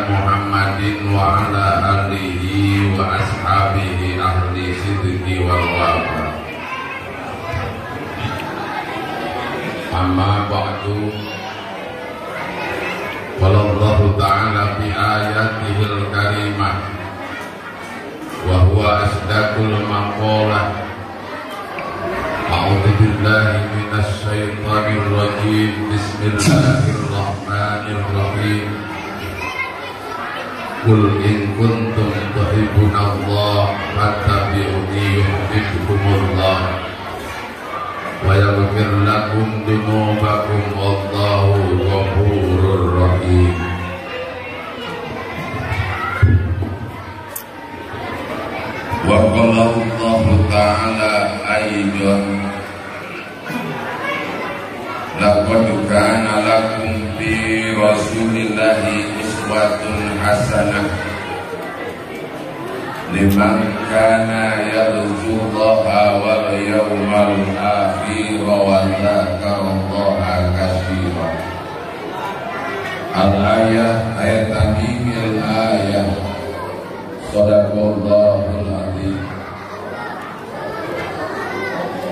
Muhammadin wa ala alihi wa ashabihi ahli sidqi wal wafa. Amma ba'du. Qala Allah ta'ala fi ayatihil karimah wa huwa asdaqul maqalah. A'udzu billahi minasy syaithanir rajim. Bismillahirrahmanirrahim. Qul in kuntum tuhibbunallaha fattabi'uni yuhibbukumullah wa yaghfir lakum dzunubakum wallahu ghafurur rahim. Wa qala Allah ta'ala aidan laqad kana lakum fi rasulillahi uswatun hasanah liman kana yarjullaha wal yawmal akhir wa dzakarallaha katsiran. Al-ayah ayat tamimil ayah. Sadaqallahul azim.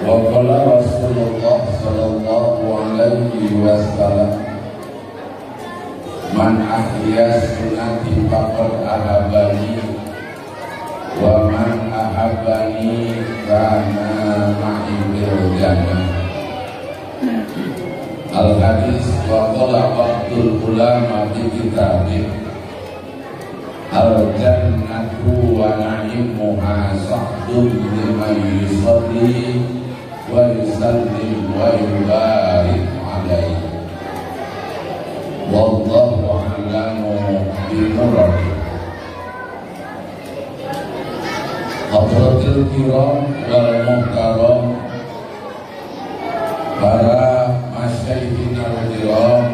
Wa qala Rasulullah sallallahu alaihi wasallam, man ahya sunnati faqad ahabbani wa man ahabbani kana ma'i fil jannah. Al-hadis wa qala Abdul ulama fi kitabih al-jannatu wa na'imuha sa'dun liman yusalli wa yusallim wa yubarik alaihi. Wallahu a'lamu bi-murad. Hadratil kiram wal muhtaram, para masyayikhin al-kiram,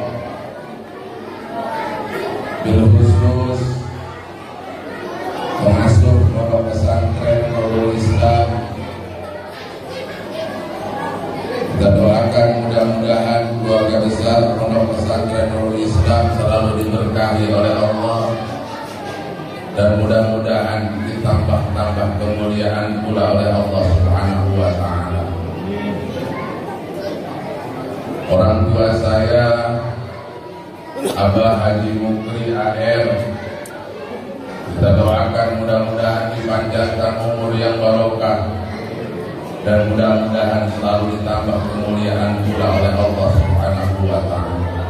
bil khusus pengasuh pondok pesantren Nurul Islam, kita doakan mudah-mudahan keluarga besar pondok pesantren Nurul Islam selalu diberkahi oleh Allah, dan mudah-mudahan ditambah-tambah kemuliaan pula oleh Allah Subhanahu wa ta'ala. Orang tua saya Abah Haji Mukri AR, kita doakan mudah-mudahan dipanjangkan umur yang barokah, dan mudah-mudahan selalu ditambah kemuliaan pula oleh Allah Subhanahu wa ta'ala.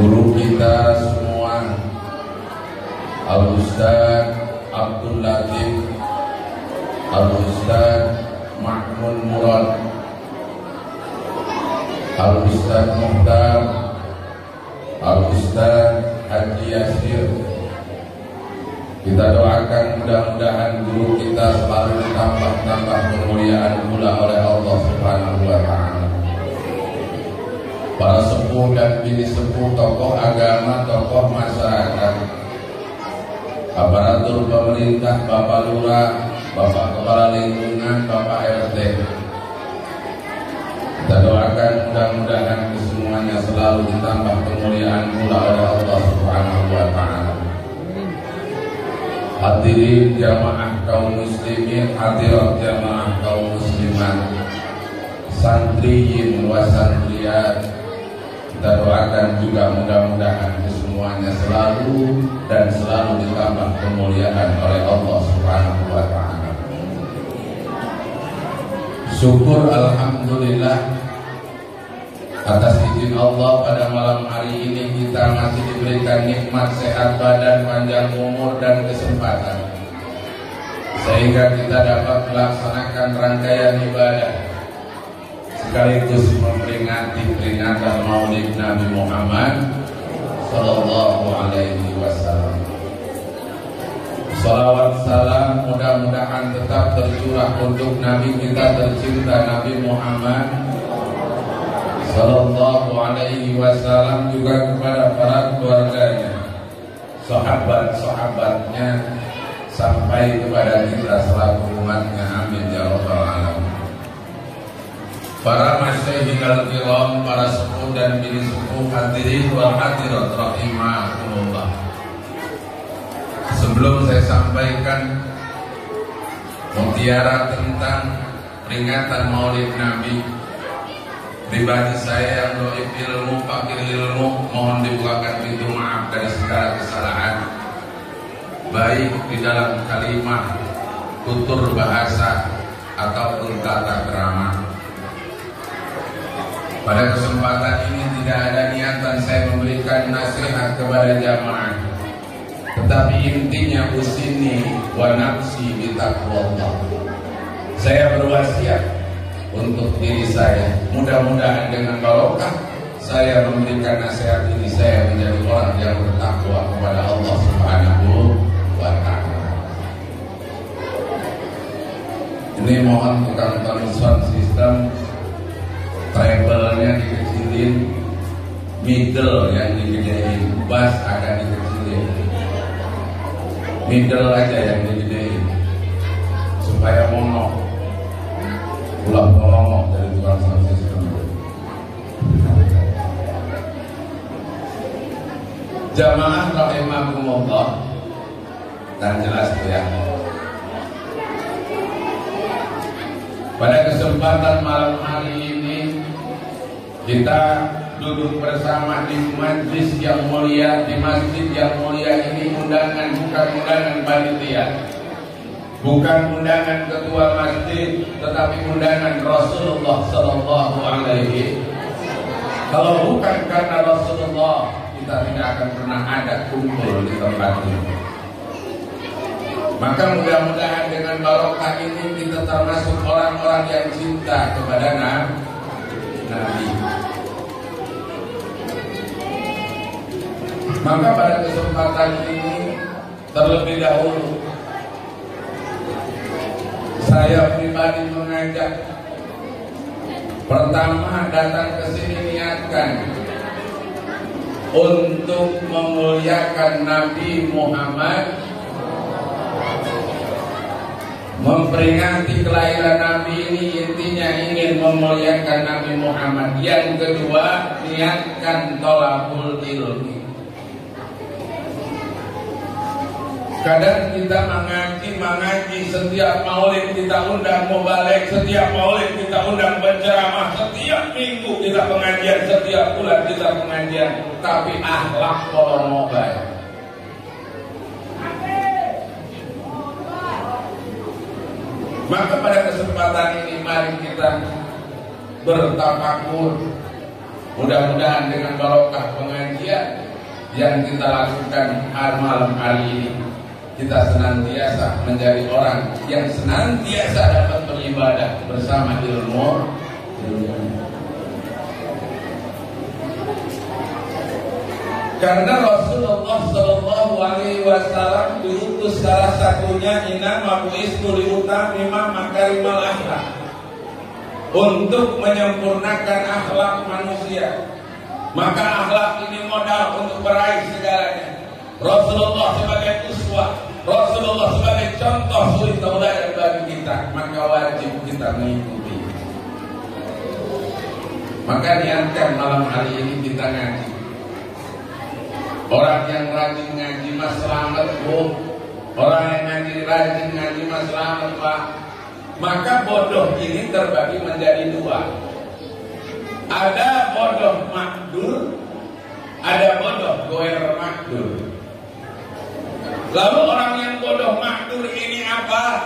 Guru kita semua, Al-Ustaz Abdul Latif, Al-Ustaz Mahmud Murad, Al-Ustaz Muhtar, Al-Ustaz Haji Yasir, kita doakan mudah-mudahan guru kita selalu ditambah-tambah kemuliaan pula oleh Allah Subhanahu wa ta'ala. Para sepuh dan bini sepuh, tokoh agama, tokoh masyarakat, aparatur pemerintah, Bapak Lurah, Bapak Kepala Lingkungan, Bapak RT, kita doakan mudah-mudahan kesemuanya selalu ditambah kemuliaan pula oleh Allah Subhanahu wa ta'ala. Hadirin jamaah kaum muslimin, hadirat jamaah kaum muslimat, santriyin wa santriyat, kita doakan juga mudah-mudahan kesemuanya selalu dan selalu ditambah kemuliaan oleh Allah Subhanahu wa ta'ala. Syukur alhamdulillah atas izin Allah, pada malam hari ini kita masih diberikan nikmat sehat badan, panjang umur dan kesempatan, sehingga kita dapat melaksanakan rangkaian ibadah sekaligus memperingati peringatan Maulid Nabi Muhammad sallallahu alaihi wasallam. Salawat salam mudah-mudahan tetap tercurah untuk Nabi kita tercinta Nabi Muhammad sallallahu alaihi wasallam, juga kepada para keluarganya, sahabat-sahabatnya, sampai kepada kita selaku umatnya. Amin ya rabbal alamin. para masyayikh kiram, para sepuh dan bini sepuh, hadirin wal hadirat rahimakumullah. Sebelum saya sampaikan mutiara tentang peringatan Maulid Nabi, pribadi saya yang doib ilmu, fakir ilmu, mohon dibukakan pintu maaf dari segala kesalahan, baik di dalam kalimat, tutur bahasa ataupun tata krama. Pada kesempatan ini tidak ada niatan saya memberikan nasihat kepada jamaah, tetapi intinya usini wa nafsi bitaqwallah. Saya berwasiat untuk diri saya, mudah-mudahan dengan barokah saya memberikan nasihat ini, saya menjadi orang yang bertakwa kepada Allah Subhanahu wa ta'ala. Ini mohon tukang sound system, treble-nya dikecilin, middle yang digedein, bass akan dikecilin, middle aja yang digedein supaya mono, ulah ngomong dari tukang sound system. Jamaah rahimakumullah, dan jelas ya. Pada kesempatan malam hari ini kita duduk bersama di majlis yang mulia, di masjid yang mulia ini. Undangan bukan undangan panitia, bukan undangan ketua masjid, tetapi undangan Rasulullah Sallallahu Alaihi. Kalau bukan karena Rasulullah, kita tidak akan pernah ada kumpul di tempat ini. Maka mudah-mudahan dengan barokah ini kita termasuk orang-orang yang cinta kepada Nabi. Maka pada kesempatan ini terlebih dahulu saya pribadi mengajak, pertama datang ke sini niatkan untuk memuliakan Nabi Muhammad, memperingati kelahiran Nabi ini intinya ingin memuliakan Nabi Muhammad. Yang kedua, niatkan thalabul ilmi. Kadang kita mengaji setiap maulid kita undang mubaligh, setiap maulid kita undang penceramah, setiap minggu kita pengajian, setiap bulan kita pengajian, tapi akhlak kalau mobile. Maka pada kesempatan ini mari kita bertafakur. Mudah-mudahan dengan barokah pengajian yang kita lakukan malam hari ini, kita senantiasa menjadi orang yang senantiasa dapat beribadah bersama ilmu. Karena Rasulullah Sallallahu Alaihi Wasallam diutus salah satunya inama bu'istu liutamima makarimal akhlak, untuk menyempurnakan akhlak manusia. Maka akhlak ini modal untuk meraih segalanya. Rasulullah sebagai uswah, Rasulullah sebagai contoh suri tauladan bagi kita, maka wajib kita mengikuti. Maka niatkan malam hari ini kita ngaji. Orang yang rajin ngaji mas selamat, Bu. Orang yang rajin ngaji mas selamat, Pak. Maka bodoh ini terbagi menjadi dua. Ada bodoh makdur, ada bodoh goer makdur. Lalu orang yang bodoh makdur ini apa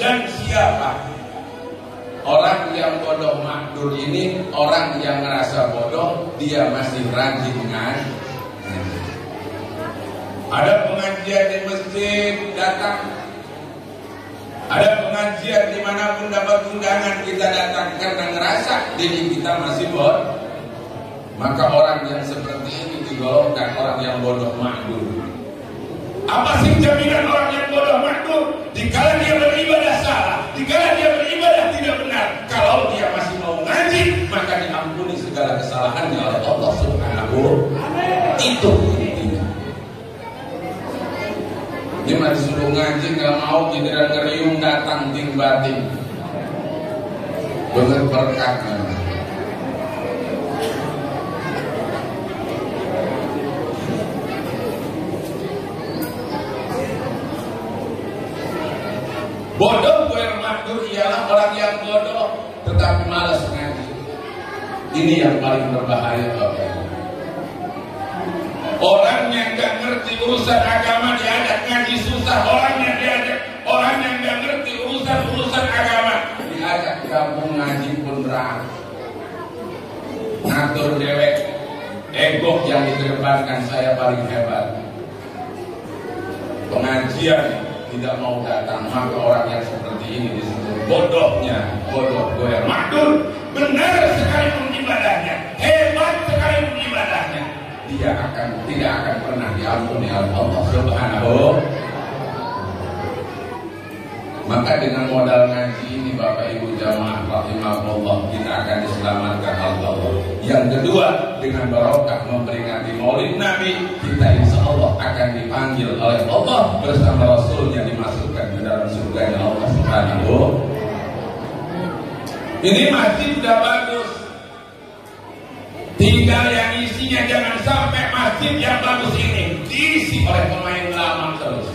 dan siapa? Orang yang bodoh makdur ini orang yang merasa bodoh, dia masih rajin ngaji. Ada pengajian di masjid, datang. Ada pengajian dimanapun dapat undangan, kita datang karena ngerasa diri kita masih bodoh. Maka orang yang seperti ini digolongkan orang yang bodoh makdur. Apa sih jaminan orang yang bodoh makdur? Dikala dia beribadah salah, dikala dia beribadah tidak benar, kalau dia masih mau ngaji, maka diampuni segala kesalahannya oleh Allah Subhanahu wa ta'ala. Itu intinya. Dia mah disuruh ngaji nggak mau, giliran ngeriung datang ting bating. bener berkah. Bodoh gue makdur ialah orang yang bodoh tetapi malas ngaji. Ini yang paling berbahaya Bapak. Orang yang gak ngerti urusan agama diajak ngaji susah. Orang yang gak ngerti urusan agama diajak gabung ngaji pun berat. Ngatur dewek, ego yang dikedepankan saya paling hebat. Pengajian tidak mau datang, maka orang yang seperti ini disebut bodohnya, bodoh goyang. Makdur benar sekalipun ibadahnya, hebat sekalipun ibadahnya, dia tidak akan pernah diampuni oleh Allah Subhanahu. Maka dengan modal ngaji ini Bapak Ibu jamaah rahimahullah, kita akan diselamatkan oleh Allah. Yang kedua, dengan barokah memperingati Maulid Nabi, kita insya Allah akan dipanggil oleh Allah bersama Rasulnya dimasukkan ke dalam surganya Allah Subhanahu. Ini masjid sudah bagus, tinggal yang isinya jangan sampai masjid yang bagus ini diisi oleh pemain lama terus.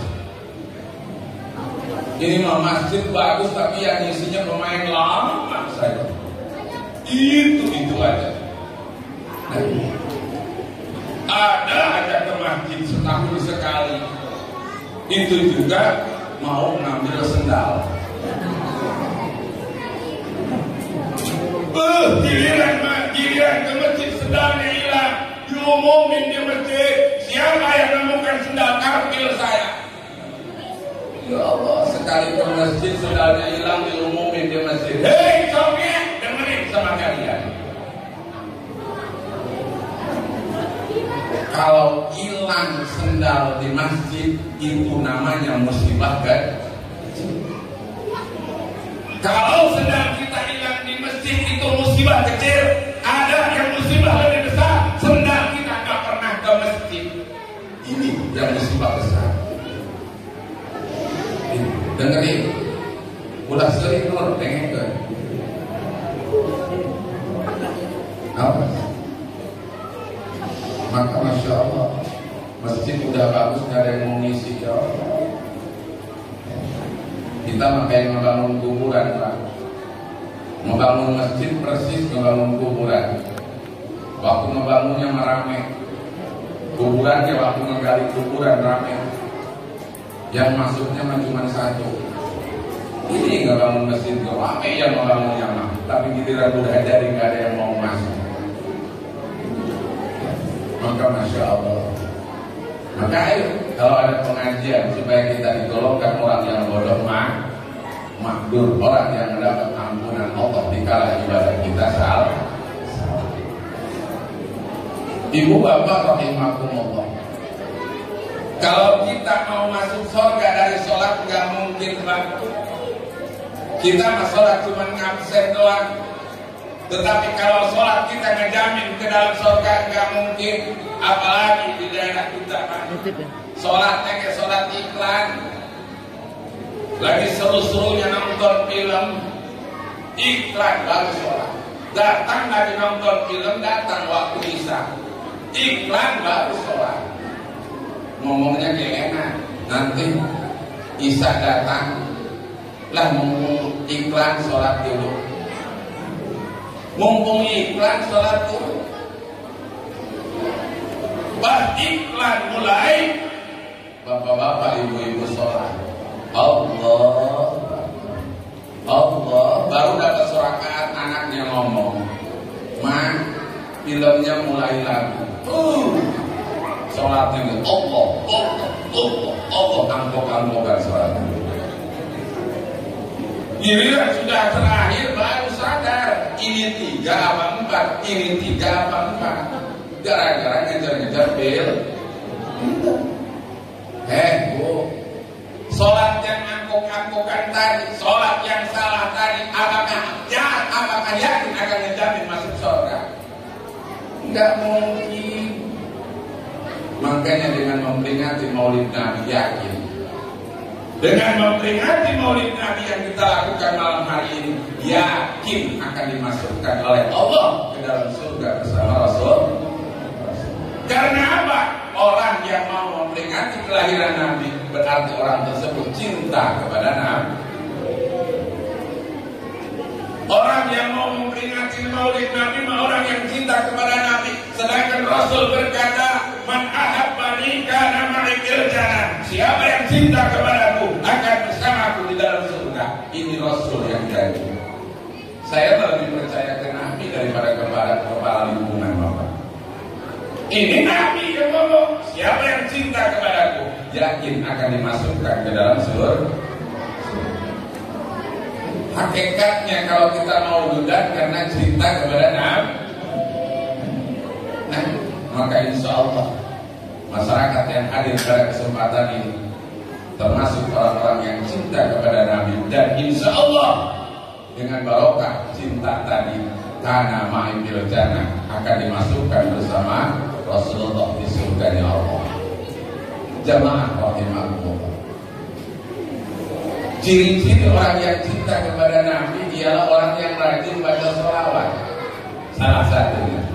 Ini mah masjid bagus tapi yang isinya pemain lama saja. Itu aja. Ada aja ke masjid setahun sekali. Itu juga mau ngambil sendal. Giliran ke masjid sendalnya hilang. Diumumin di masjid, siapa yang nemukan sendal karpil saya? Ya Allah, sekali ke masjid sendalnya hilang diumumin di masjid. Hei Sofian, dengerin sama kalian. Kalau hilang sendal di masjid itu namanya musibah kan? Kalau sendal kita hilang di masjid itu musibah kecil. Ada yang musibah lebih besar, sendal kita gak pernah ke masjid. Ini yang musibah besar. Dengerin, ulah sering nur pengen ke apa? Maka masya Allah, masjid udah bagus, gak ada yang mau ngisi ya Allah. Kita makanya membangun kuburan Pak. Membangun masjid persis membangun kuburan. Waktu membangunnya merame, kuburannya waktu menggali kuburan rame. Yang masuknya cuma satu. Ini nggak bangun masjid rame yang membangunnya mah. Tapi giliran udah jadi nggak ada yang mau masuk. Maka masya Allah. Maka ayo kalau ada pengajian supaya kita digolongkan orang yang bodoh makdur, orang yang mendapat ampunan Allah dikala ibadah kita salah. Ibu bapak rahimakumullah. Kalau kita mau masuk surga dari sholat nggak mungkin Pak. Kita mah sholat cuma ngabsen doang. Tetapi kalau sholat kita ngejamin ke dalam surga nggak mungkin. Apalagi di daerah kita Pak. Sholatnya kayak sholat iklan. Lagi seru-serunya nonton film, iklan baru sholat. Datang lagi nonton film, datang waktu isya, iklan baru sholat. Ngomongnya kayak enak. Nanti isya datang, lah mumpung iklan sholat dulu. Mumpung iklan sholat dulu. Pas iklan mulai, bapak-bapak, ibu-ibu sholat. Allah baru dapat surakaat anaknya ngomong, Ma, filmnya mulai lagi. Sholatnya Allah angkok-angkokan sholatnya. Giliran sudah terakhir baru sadar ini 3 apa 4, ini 3 apa 4. Gara-gara ngejar-ngejar bel. Bu, sholat yang angkok-angkokan tadi, sholat yang salah tadi, apakah yakin akan menjamin masuk surga? Enggak mungkin. Makanya dengan memperingati Maulid Nabi yakin Dengan memperingati Maulid Nabi yang kita lakukan malam hari ini, yakin akan dimasukkan oleh Allah ke dalam surga bersama Rasul. Karena apa? Orang yang mau memperingati kelahiran Nabi berarti orang tersebut cinta kepada Nabi. Orang yang mau memperingati Maulid Nabi orang yang cinta kepada Nabi. Sedangkan Rasul berkata, "Man ahabbani kana ma'i fil jannah." Siapa yang cinta kepadaku akan bersamaku di dalam surga. Ini Rasul yang janji. Saya lebih percaya ke Nabi daripada kepala lingkungan Bapak. Ini Nabi yang ngomong, siapa yang cinta kepadaku yakin akan dimasukkan ke dalam surga. Hakikatnya kalau kita mau dudan karena cinta kepada Nabi, nah, maka insya Allah masyarakat yang hadir pada kesempatan ini termasuk orang-orang yang cinta kepada Nabi, dan insya Allah dengan barokah cinta tadi kana ma'il jannah akan dimasukkan bersama Rasulullah di surga Allah. Jamaah rahimahullah. Ciri-ciri orang yang cinta kepada Nabi ialah orang yang rajin baca sholawat. Salah satunya,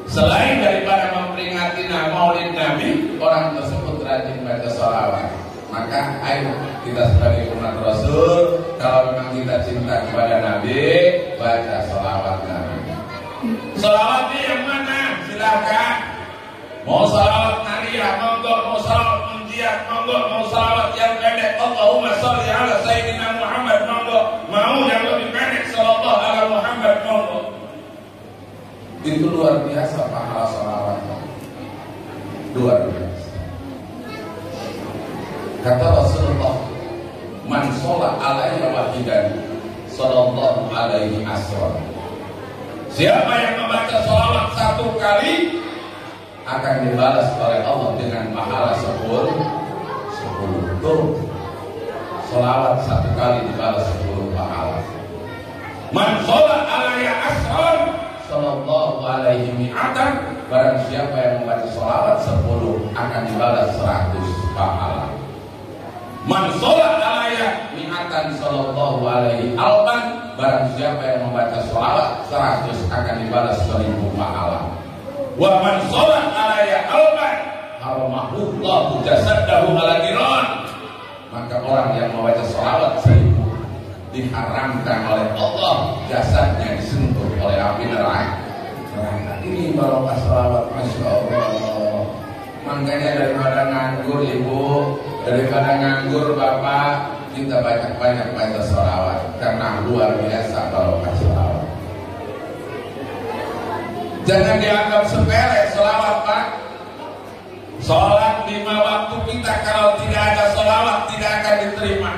selain daripada memperingati Maulid Nabi, orang tersebut rajin baca sholawat. Maka ayo kita sebagai umat Rasul, kalau memang kita cinta kepada Nabi, baca sholawat Nabi. Sholawatnya yang mana? Silakan. Mau sholawat nariyah, monggo. Mau sholawat munjiat, monggo. Mau sholawat yang pendek, Allahumma sholli ala Sayyidina Muhammad, monggo. Mau yang lebih pendek, sallallahu ala Muhammad, monggo. Itu luar biasa pahala sholawat. Luar biasa. Kata Rasulullah, man sholat alaihi wahidan sallallahu alaihi asra. Siapa yang membaca sholawat satu kali akan dibalas oleh Allah dengan pahala 10. Tuh, sholawat satu kali dibalas 10 pahala. Man sholat alaihi asran sallallahu alaihi mi'atan. Barang siapa yang membaca sholawat 10 akan dibalas 100 pahala. Man sholat alaihi mi'atan sallallahu alaihi alban. Barang siapa yang membaca sholawat 100 akan dibalas 1000 pahala. Wa man sholat alaihi alban haramahullahu jasadahu ala niran. Maka orang yang membaca sholawat 1000 diharamkan oleh Allah jasadnya disentuh oleh api neraka. Ini barokah sholawat, masya Allah. Makanya daripada nganggur ibu, daripada nganggur bapak, kita banyak-banyak baca sholawat karena luar biasa barokah sholawat. Jangan dianggap sepele sholawat, Pak. Sholat 5 waktu kita kalau tidak ada sholawat tidak akan diterima.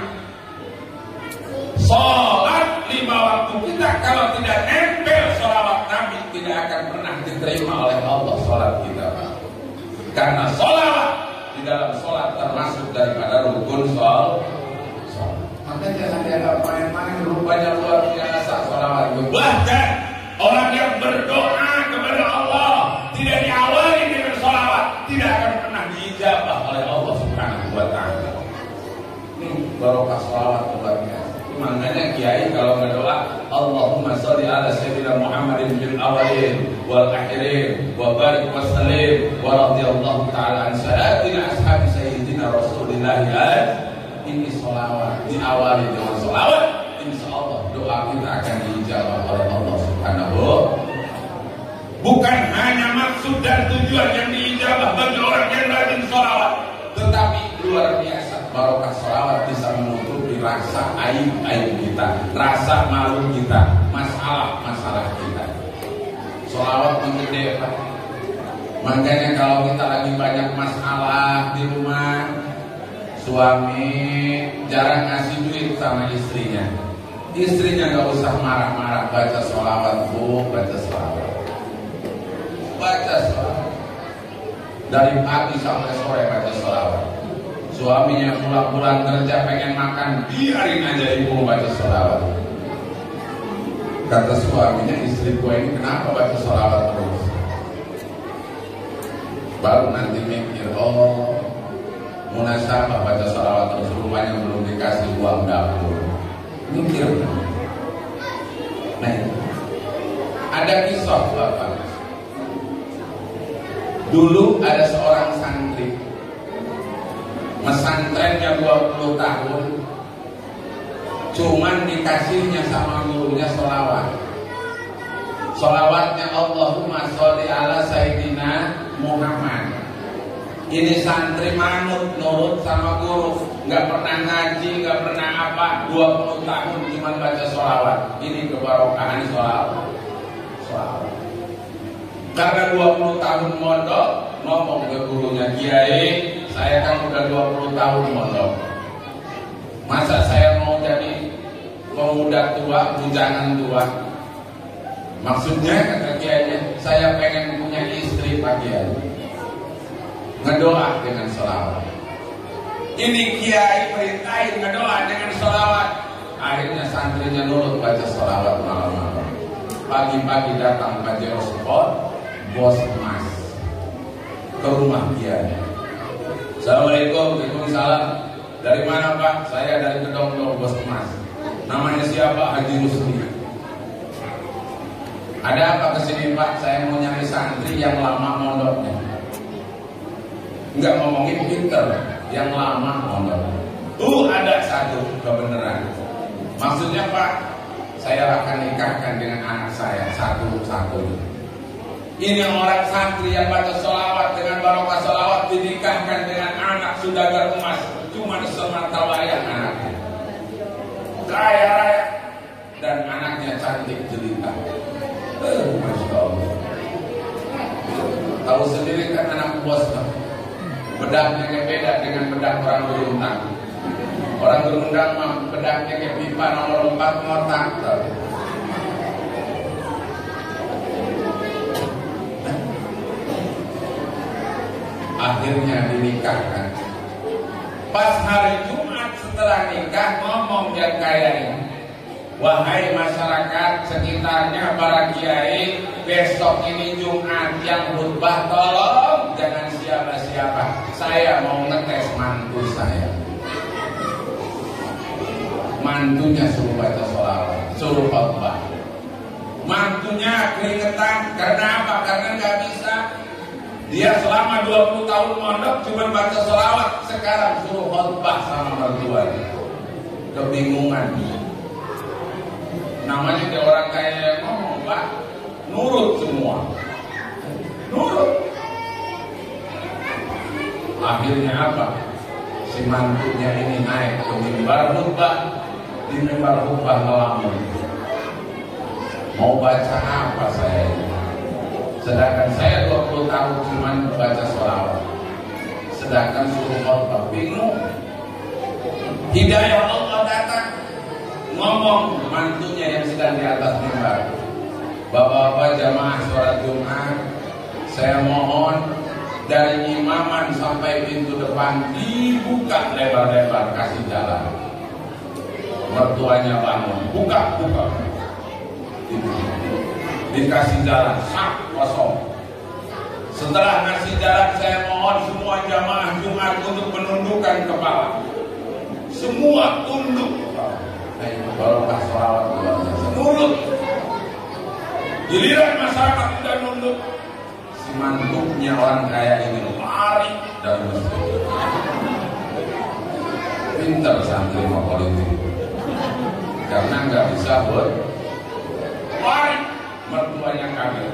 Sholat 5 waktu kita kalau tidak nempel sholawat Nabi tidak akan pernah diterima oleh Allah sholat kita, Pak. Karena sholawat di dalam sholat termasuk daripada rukun sholat. Maka jangan dianggap main-main, rupanya luar biasa sholawat. Bahkan orang yang berdoa kepada Allah tidak diawali dengan sholawat tidak akan pernah diijabah oleh Allah Subhanahu wa ta'ala. Barokah sholawat luar biasa. Makanya kiai kalau berdoa, Allahumma sholli ala Sayyidina Muhammadin fil awalin wal akhirin wa barik wa sallim wa radhiyallahu ta'ala an sayyidina ashabi Sayyidina Rasulillah. Ini sholawat diawali dengan sholawat, insya Allah doa kita akan diijabah oleh Allah Subhanahu. Bukan hanya maksud dan tujuan yang diijabah bagi orang yang rajin sholawat, tetapi luar biasa barokah sholawat bisa menutupi rasa aib kita, rasa malu kita, masalah kita. Sholawat menggede, Pak. Makanya kalau kita lagi banyak masalah di rumah, suami jarang ngasih duit sama istrinya. Istrinya gak usah marah-marah, baca sholawat, Bu, baca sholawat. Baca sholawat. Dari pagi sampai sore baca sholawat. Suaminya pulang kerja pengen makan, biarin aja ibu baca sholawat. Kata suaminya, istriku ini kenapa baca sholawat terus? Baru nanti mikir, oh munasabah baca sholawat terus rupanya belum dikasih uang dapur. Mikir. Nah, ada kisah Bapak. Dulu ada seorang santri, mesantrennya 20 tahun, cuman dikasihnya sama gurunya sholawat. Sholawatnya Allahumma sholli ala Sayyidina Muhammad. Ini santri manut, nurut sama guru, nggak pernah ngaji, nggak pernah apa, 20 tahun cuma baca sholawat. Ini kebarokahan sholawat. Karena 20 tahun mondok, ngomong ke gurunya, Kiai, saya kan udah 20 tahun mondok. Masa saya mau jadi pemuda tua, bujangan tua? Maksudnya kata Kiainya, saya pengen punya istri Pak Kiai. Ngedoa dengan sholawat. Ini Kiai perintahin ngedoa dengan sholawat. Akhirnya santrinya nurut baca sholawat malam-malam. Pagi-pagi datang Pajero Sport, bos emas, ke rumah Kiai. Assalamualaikum, waalaikumsalam. Dari mana Pak? Saya dari Kedong bos emas. Namanya siapa? Haji Rusli. Ada apa kesini Pak? Saya mau nyari santri yang lama mondoknya. Enggak ngomongin pinter, yang lama mondok. Ada satu kebenaran. Maksudnya Pak, saya akan nikahkan dengan anak saya satu-satu. Ini orang santri yang baca sholawat, dengan barokah sholawat dinikahkan dengan anak saudagar emas. Cuma semata wayang anaknya, kaya raya, dan anaknya cantik jelita. Masya Allah. Tahu sendiri kan anak bos, bedaknya beda dengan bedak orang berundang. Orang berundang mah bedaknya kayak pipa nomor 4 ngotak. Akhirnya dinikahkan. Pas hari Jumat setelah nikah, ngomong yang kaya ini, wahai masyarakat sekitarnya, para kiai, besok ini Jumat yang khutbah, tolong jangan siapa-siapa. Saya mau ngetes mantu saya. Mantunya suruh baca sholawat, suruh khutbah. Mantunya keringetan, karena apa? Karena nggak bisa. Dia selama 20 tahun mondok cuma baca sholawat, sekarang suruh khutbah sama mertuanya. Kebingungan. Namanya dia orang kaya yang ngomong, Pak, nurut semua. Nurut. Akhirnya apa? Si mantunya ini naik ke mimbar khutbah. Di mimbar khutbah ngelamun. Mau baca apa saya ini? Sedangkan saya 20 tahun cuma baca sholawat. Sedangkan suruh khutbah, bingung. Hidayah Allah datang. Ngomong mantunya yang sedang di atas mimbar, Bapak-bapak jamaah sholat Jumat, saya mohon dari imaman sampai pintu depan dibuka lebar-lebar, kasih jalan. Mertuanya bangun, buka. Dikasih jalan, sak kosong. Setelah ngasih jalan, saya mohon semua jamaah Jumat untuk menundukkan kepala. Semua tunduk kepala. Barokah sholawat luar biasa. Nurut. Giliran masyarakat tidak nunduk, si mantuknya orang kaya ini lari dari masjid. Pintar santri mau politik, karena nggak bisa buat lari. Mertuanya kaget.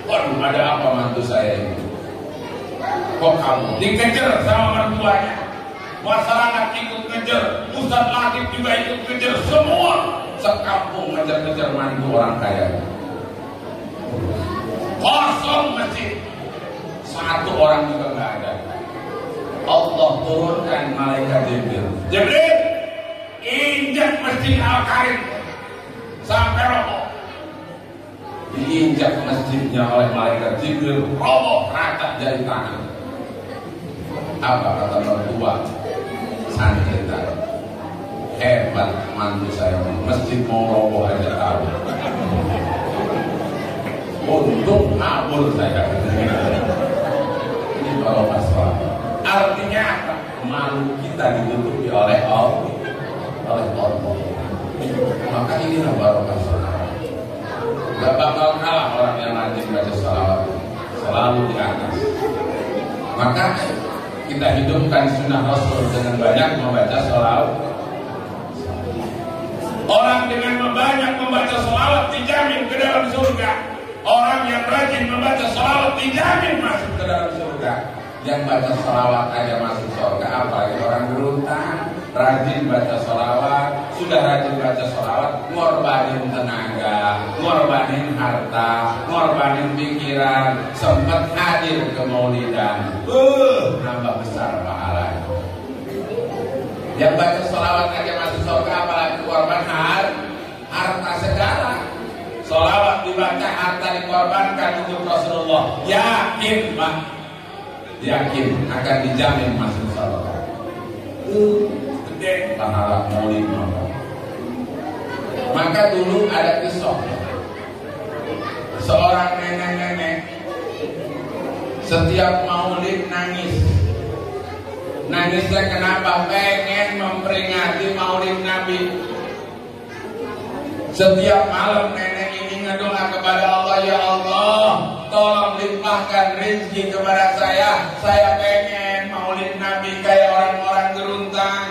Waduh, ada apa mantu saya ini? Kok kamu dikejar sama mertuanya? Masyarakat ikut ngejar, Ustadz Latif juga ikut ngejar, semua sekampung ngejar-ngejar mantu orang kaya. Kosong masjid, satu orang juga nggak ada. Allah turunkan malaikat Jibril. Jibril, injak masjid Al-Karim sampai roboh. Diinjak masjidnya oleh malaikat Jibril, roboh rata dari tanah. Apa kata mertua? Santri tadi, hebat mantu saya, masjid mau roboh aja tahu. Untung ngabul saya. Ini kalau masalah. Artinya apa? malu kita ditutupi oleh Allah. Maka inilah barokah sholawat. Gak bakal kalah orang yang rajin baca sholawat, selalu di atas. Maka kita hidupkan sunnah Rasul dengan banyak membaca sholawat. Orang dengan banyak membaca sholawat dijamin ke dalam surga. Orang yang rajin membaca sholawat dijamin masuk ke dalam surga. Yang baca sholawat aja masuk surga, apalagi orang berutang. Rajin baca sholawat, sudah rajin baca sholawat, ngorbanin tenaga, ngorbanin harta, ngorbanin pikiran, sempat hadir ke maulidan, nambah besar pahalanya. Yang baca sholawat aja masuk surga, apalagi korban harta segala. Sholawat dibaca, harta dikorbankan untuk Rasulullah. Yakin Pak, yakin akan dijamin masuk surga. Gede pahala maulid. Maka dulu ada kisah seorang nenek-nenek setiap maulid nangis. Nangisnya kenapa? Pengen memperingati maulid Nabi. Setiap malam nenek ini ngedoa kepada Allah, ya Allah, tolong limpahkan rezeki kepada saya. Saya pengen maulid Nabi kayak orang-orang geruntang.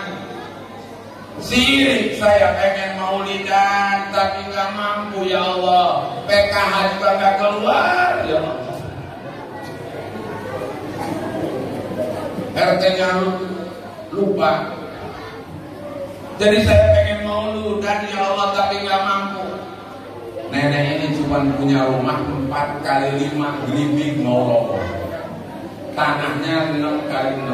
Sirik saya pengen maulidan tapi gak mampu ya Allah. PKH juga gak keluar ya Allah. RT-nya lupa. Jadi saya pengen mauludan ya Allah tapi gak mampu. Nenek ini cuma punya rumah 4x5 gelibing mau rokok. Tanahnya 6x6.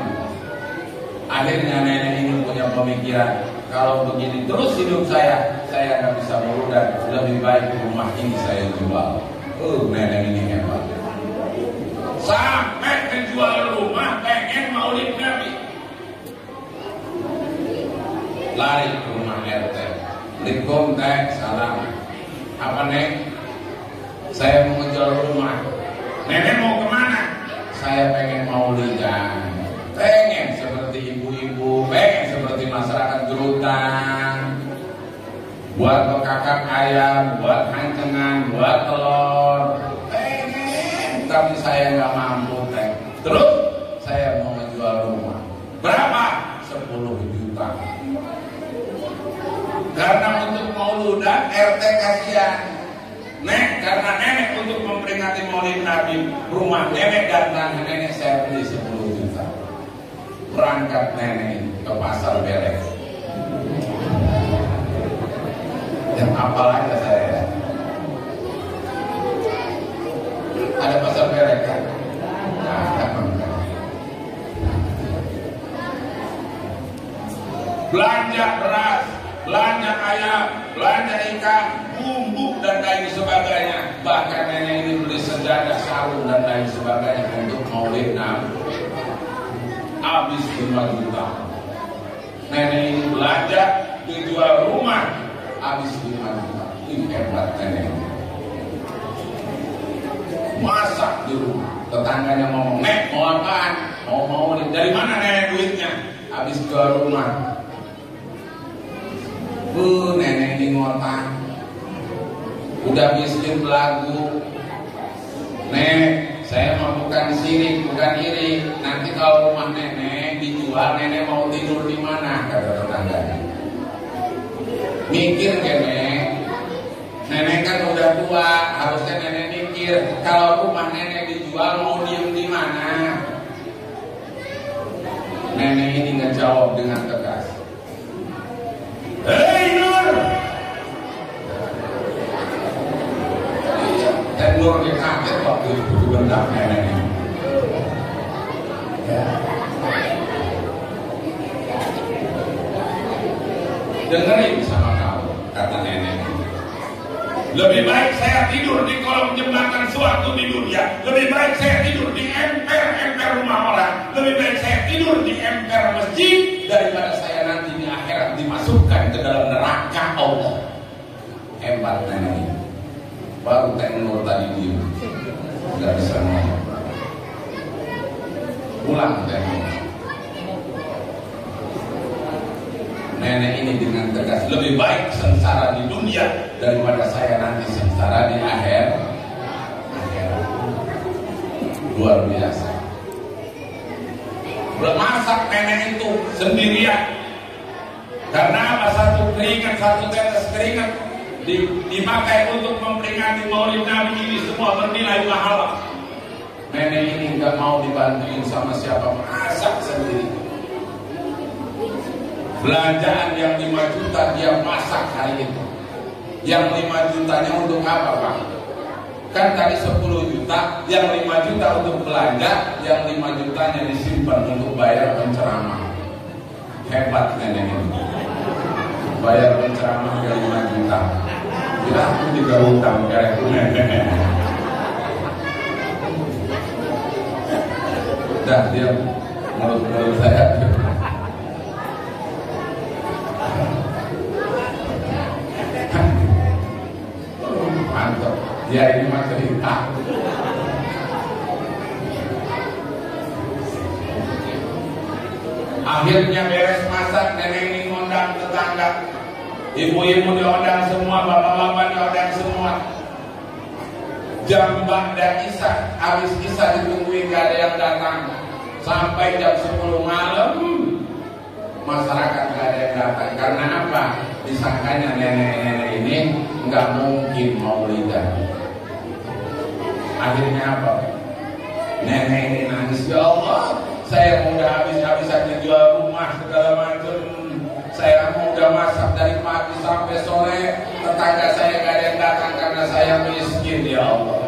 Akhirnya nenek ini punya pemikiran, kalau begini terus hidup saya nggak bisa mauludan, lebih baik rumah ini saya jual. Nenek ini hebat. Sampai menjual rumah pengen maulid Nabi. Lari ke rumah RT. Assalamualaikum teh, salam. Apa neng? Saya mau menjual rumah. Nenek mau kemana? Saya pengen maulidan. Pengen seperti ibu-ibu, pengen seperti masyarakat gerutang, buat bekakak ayam, buat hancengan, buat telur. Pengen, tapi saya nggak mampu teh. Terus saya mau menjual rumah. Berapa? 10 juta. Karena untuk mauludan RT kasihan. Nek, karena nenek untuk memperingati maulid Nabi, rumah nenek dan tanah nenek saya beli 10 juta. Berangkat nenek ke pasar Belek. Yang apa aja saya? Ada pasar Belek kan? Belanja beras, belanja ayam, belanja ikan, bumbu dan lain sebagainya. Bahkan nenek ini beli sejadah, sarung dan lain sebagainya untuk maulid Nabi. Habis 5 juta. Nenek ini belanja, dijual rumah, habis 5 juta. Ini hebat nenek. Masak di rumah. Tetangganya ngomong, "Nek, mau apaan? Mau maulid." Dari mana nenek duitnya? Habis jual rumah. Nenek ini ngotang. Udah miskin belagu. Nek, saya mau bukan sirik, bukan iri. Nanti kalau rumah nenek dijual, nenek mau tidur di mana? Kata tetangganya. Mikir nenek. Nenek kan udah tua, harusnya nenek mikir. Kalau rumah nenek dijual, mau diem di mana? Nenek ini ngejawab dengan tegas. Hei Nur! Dan Nur dikaget waktu itu dibentak nenek ini. Ya. Dengerin sama kamu, kata nenek. Lebih baik saya tidur di kolong jembatan suatu di dunia. Lebih baik saya tidur di emper rumah orang. Lebih baik saya tidur di emper masjid daripada saya nanti di akhirat dimasukkan ke dalam neraka Allah. Hebat nenek ini. Baru Teh Nur tadi diem, nggak bisa ngomong. Pulang Teh Nur. lebih baik sengsara di dunia daripada saya nanti sengsara di akhirat. Luar biasa. Masak nenek itu sendirian. Karena apa? Satu keringat, satu tetes keringat dipakai untuk memperingati Maulid Nabi ini semua bernilai pahala. Nenek ini nggak mau dibantuin sama siapa, masak sendiri. Belanjaan yang 5 juta dia masak hari itu. Yang 5 jutanya untuk apa, Pak? Kan tadi 10 juta, yang 5 juta untuk belanja, yang 5 jutanya disimpan untuk bayar penceramah. Hebat nenek ini. Bayar penceramah ke 5 juta. Ya aku juga utang kayak nenek. Dah dia menurut saya mantap. Dia ini mah cerita. Akhirnya beres masak, nenek ini ngundang tetangga. Ibu-ibu diundang semua, bapak-bapak diundang semua. Jam ba'da isya, habis isya ditungguin gak ada yang datang. Sampai jam 10 malam masyarakat gak ada yang datang. Karena apa? Disangkanya nenek-nenek ini nggak mungkin maulidan. Akhirnya apa? Nenek ini nangis, ya Allah, saya mau udah habis-habisannya jual rumah segala macam. Saya mau udah masak dari pagi sampai sore, tetangga saya gak ada yang datang karena saya miskin, ya Allah.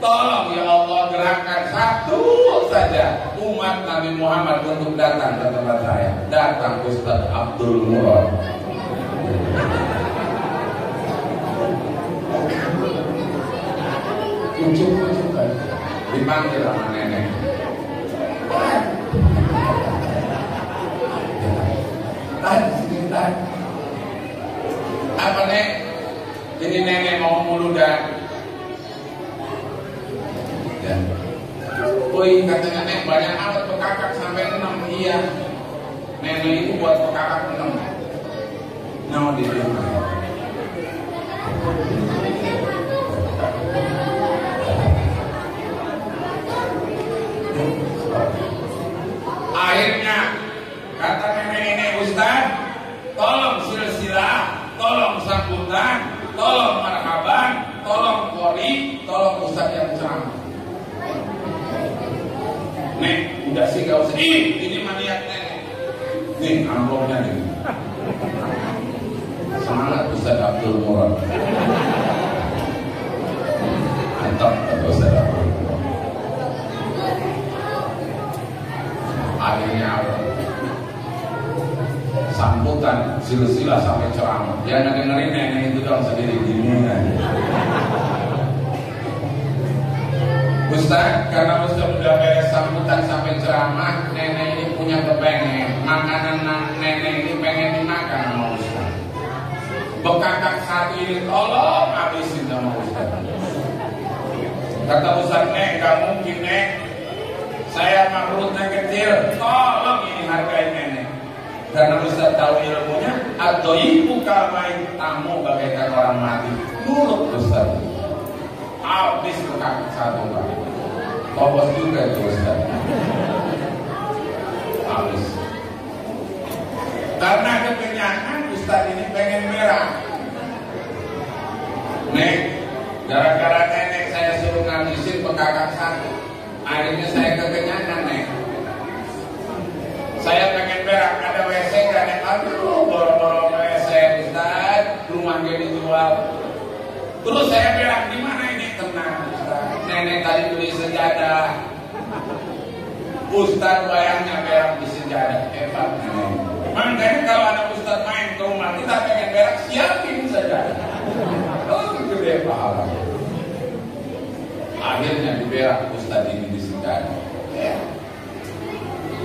Tolong ya Allah gerakkan satu saja umat Nabi Muhammad untuk datang ke tempat saya. Datang Ustaz Abdul Murad. Ujuk-ujuk dipanggil sama nenek. Apa nek? Ini nenek mau muludan. Ya. Woi katanya nenek banyak alat pekakak sampai 6. Iya. Nenek itu buat pekakak 6. Nah dia. Akhirnya kata nenek ini, Ustaz, tolong silsilah, tolong sambutan, tolong marhaban, tolong kori, tolong Ustaz yang ceramah. Nek, udah sih gak usah. Ini maniak nenek. Nih amplopnya nih. Semangat Ustaz Abdul Murad. Mantap kata Ustaz Abdul Murad. Akhirnya sambutan silsilah sampai ceramah. Jangan dengerin nenek itu dong sendiri gini. Ustaz, karena Ustaz udah beres sambutan sampai ceramah, nenek ini punya kepengen makanan nenek ini pengen dimakan sama Ustaz. Bekakak satu ini tolong habisin sama Ustaz. Kata Ustaz, nek gak mungkin nek, saya perutnya kecil, tolong ini hargain nenek. Karena Ustaz tahu ilmunya, atau ibu kamai tamu bagaikan orang mati. Nurut Ustaz. Habis bekakak satu Pak. Topos juga itu Ustaz. Habis. Karena kekenyangan Ustaz ini pengen merah. Nek, gara-gara nenek saya suruh ngabisin bekakak satu. Akhirnya saya kekenyangan nek. Saya pengen berak, ada WC gak nek? Aduh, boro-boro WC Ustaz, rumahnya dijual. Terus saya berak, di mana ini? Tenang Ustaz, nenek tadi beli sejadah. Ustaz bayangnya berak di sejadah, hebat nenek. Makanya kalau ada Ustaz main ke rumah kita pengen berak, siapin sejadah. Oh, gede pahala. Akhirnya diberak Ustaz ini di sejadah.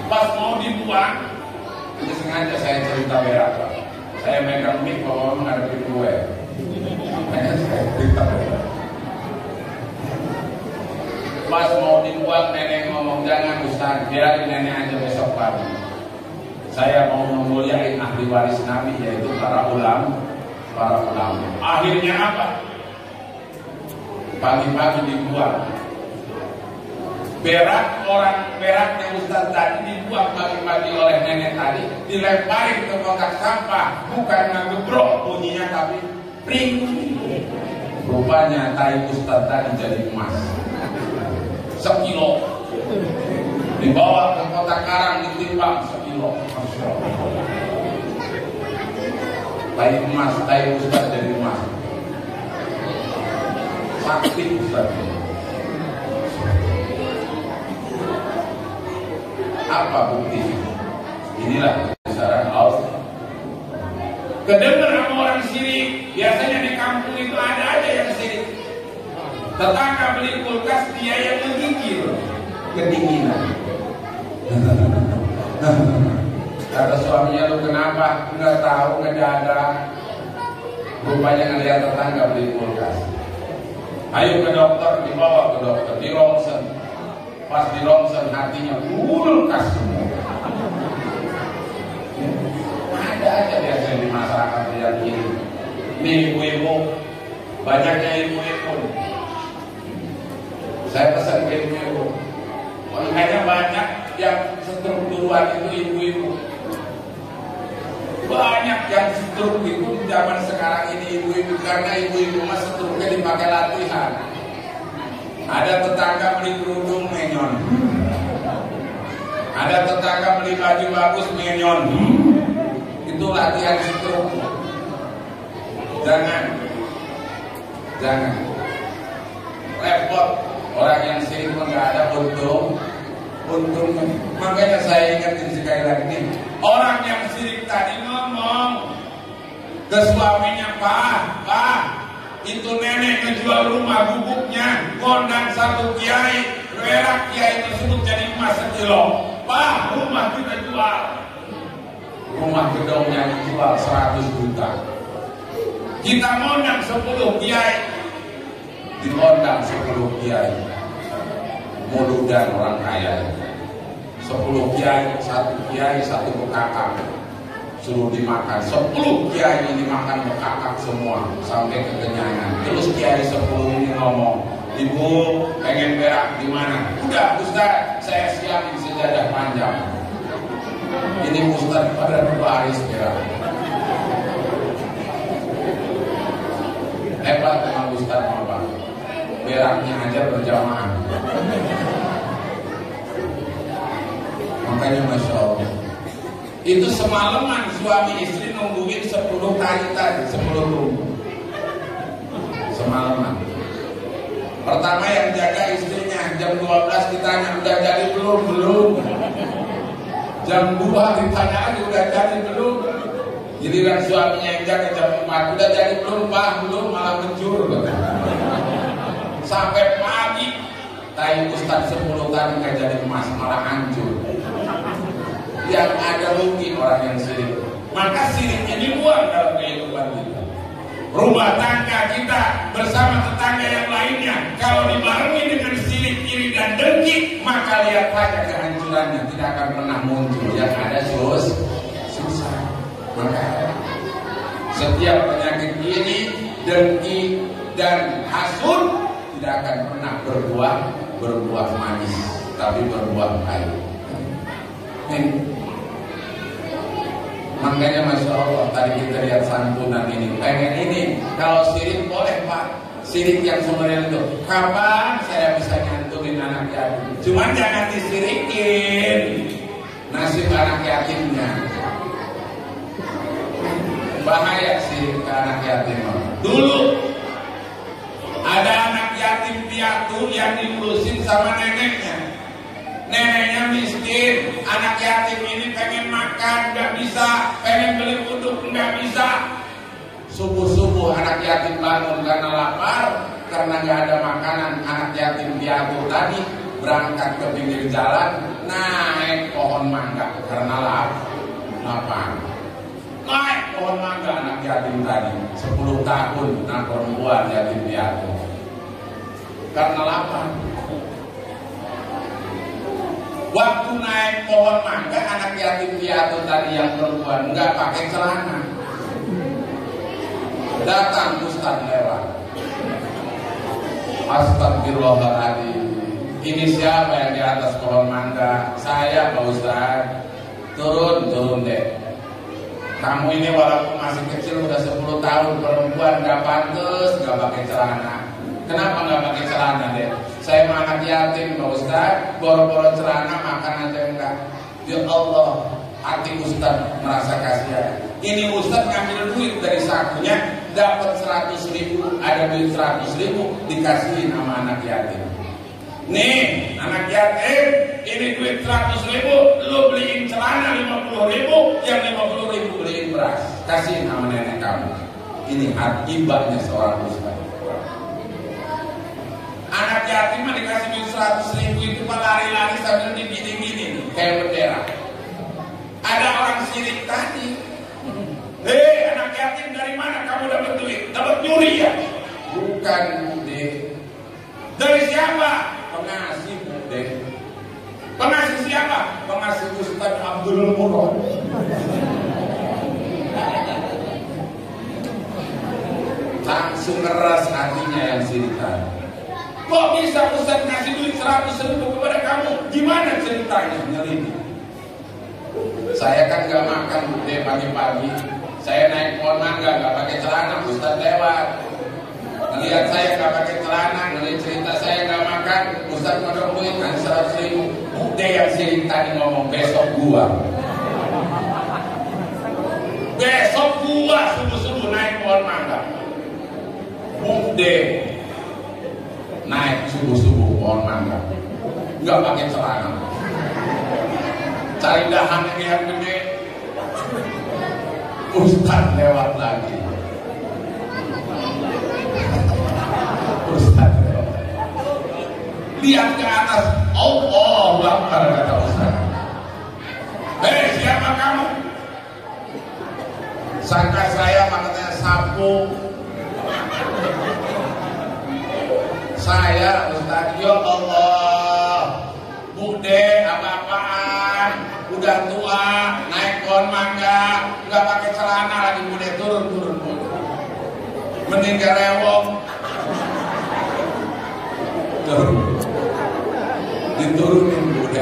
Pas mau dibuang, itu sengaja saya cerita berak Pak. Saya megang mic kalau menghadapi gue. Makanya saya cerita berak. Pas mau dibuang nenek ngomong, jangan Ustaz, biarin nenek aja besok pagi. saya mau memuliakan ahli waris Nabi, yaitu para ulama. Akhirnya apa? Pagi-pagi dibuang. Beraknya Ustaz tadi dibuang pagi-pagi oleh nenek tadi, dilemparin ke kotak sampah, bukan ngegebrok bunyinya tapi pring. Rupanya tai Ustaz tadi jadi emas 1 kilo, dibawa ke kota karang, ditimbang 1 kilo. Tai Ustaz jadi emas. Sakti Ustaz. Apa bukti? Inilah kebesaran Allah. Kedengar sama orang sirik. Biasanya di kampung itu ada aja yang sirik. Tetangga beli kulkas, dia yang menggigil kedinginan. Kata suaminya, lu kenapa? Nggak tahu, ngedada. Rupanya ngeliat tetangga beli kulkas. Ayo ke dokter, dibawa ke dokter, di ronsen. Pas di ronsen hatinya kulkas semua. Ada aja biasanya di masyarakat yang ini. Nih ibu-ibu, banyaknya ibu-ibu. Saya pesan ke ibu-ibu. Makanya banyak yang stroke duluan itu ibu-ibu. Banyak yang stroke itu zaman sekarang ini ibu-ibu, karena ibu-ibu mas stroke-nya dipakai latihan. Ada tetangga beli kerudung menyon, ada tetangga beli baju bagus menyon. Itu latihan stroke. Jangan repot. Orang yang sirik nggak ada untungnya. Makanya saya ingetin sekali lagi nih, orang yang sirik tadi ngomong ke suaminya, Pak, itu nenek ngejual rumah gubuknya, ngondang satu kiai, berak kiai tersebut jadi emas 1 kilo. Pak, rumah kita jual. Rumah gedungnya dijual 100 juta. Kita ngondang 10 kiai, diondang 10 kiai. Mudah orang kaya. 10 kiai, 1 kiai, 1 bekakak. Suruh dimakan 10 kiai ini makan bekakak semua sampai kekenyangan. Terus kiai 10 ini ngomong, ibu pengen berak di mana? Udah Ustaz, saya siapin sejadah panjang. Ini Ustaz pada baris berak. Hebat memang Ustaz apa? Beraknya aja berjamaah. Makanya Masya Allah, itu semalaman suami istri nungguin 10 kali tadi, 10 tunggu. Semalaman. Pertama yang jaga istrinya, jam 12 ditanya udah jadi belum? Jam 2 ditanya lagi udah jadi belum? Giliran suaminya yang jaga jam 4, udah jadi belum Pak? Belum, malah mencur. Sampai pagi, tai Ustaz 10 kali nggak jadi emas, malah hancur. Yang ada rugi orang yang sirik. Maka siriknya dibuang dalam kehidupan kita. Rumah tangga kita bersama tetangga yang lainnya, kalau dibarengi dengan sirik, iri dan dengki, maka lihat saja kehancurannya tidak akan pernah muncul. Yang ada susah. Maka setiap penyakit iri, dengki dan hasud tidak akan pernah berbuah manis, tapi berbuah pahit. Makanya Masya Allah, tadi kita lihat santunan ini, pengen ini, kalau sirik boleh Pak, sirik yang sebenarnya itu, kapan saya bisa nyantumin anak yatim? Cuman jangan disirikin nasib anak yatimnya. Bahaya sirik ke anak yatim. Dulu ada anak yatim piatu yang diurusin sama neneknya. Neneknya miskin, anak yatim ini pengen makan, nggak bisa, pengen beli uduk, nggak bisa. Subuh-subuh anak yatim bangun karena lapar, karena nggak ada makanan. Anak yatim piatu tadi berangkat ke pinggir jalan, naik pohon mangga karena lapar. Naik pohon mangga anak yatim tadi, 10 tahun, anak perempuan yatim piatu, karena lapar. Waktu waktu naik pohon mangga anak yatim piatu tadi yang perempuan nggak pakai celana. Datang Ustaz lewat. Astagfirullahaladzim. Ini siapa yang di atas pohon mangga? Saya Pak Ustaz. Turun deh. Kamu ini walaupun masih kecil udah 10 tahun perempuan gak pantas gak pakai celana. Kenapa gak pakai celana deh? Saya mah anak yatim Pak Ustaz. Boro-boro celana makan aja enggak. Ya Allah, hati Ustaz merasa kasihan. Ini Ustaz ngambil duit dari sakunya, dapat 100.000, ada duit 100.000 dikasihin sama anak yatim. Nih, anak yatim, ini duit 100.000, lu beliin celana 50.000, yang 50.000 beliin beras, kasihin sama nenek kamu. Ini akibatnya seorang Ustaz. Anak yatim mah dikasih duit 100.000 itu mah lari-lari sambil digini-gini kayak bendera. Ada orang sirik tadi. Hei, anak yatim dari mana kamu dapat duit? Dapat nyuri ya? Bukan, Bude. Dari siapa? Pengasih, Bude. Pengasih siapa? Pengasih Ustaz Abdul Murad. Langsung keras hatinya yang sirik tadi. Kok bisa Ustaz ngasih duit 100.000 kepada kamu? Gimana ceritanya? Nyelidiki. Saya kan gak makan Bude pagi-pagi. Saya naik pohon mangga gak pakai celana, Ustaz lewat. Ngelihat saya gak pakai celana, ngelihat cerita saya gak makan, Ustaz modal duit kan 100.000. Bude yang sirik tadi ngomong besok gua. Besok gua subuh-subuh naik pohon mangga. Bude naik subuh-subuh pohon mangga, nggak pakai celana, cari dahan yang gede. Ustaz lewat lagi. Ustaz lewat. Lihat ke atas, Allahu Akbar kata Ustaz. Hei, siapa kamu? Sangka saya makanya sapu. Saya Ustaz, ya Allah, Bude apa-apaan, udah tua, naik pohon mangga, nggak pakai celana lagi Bude, turun. Mending gak rewong. Diturunin Bude.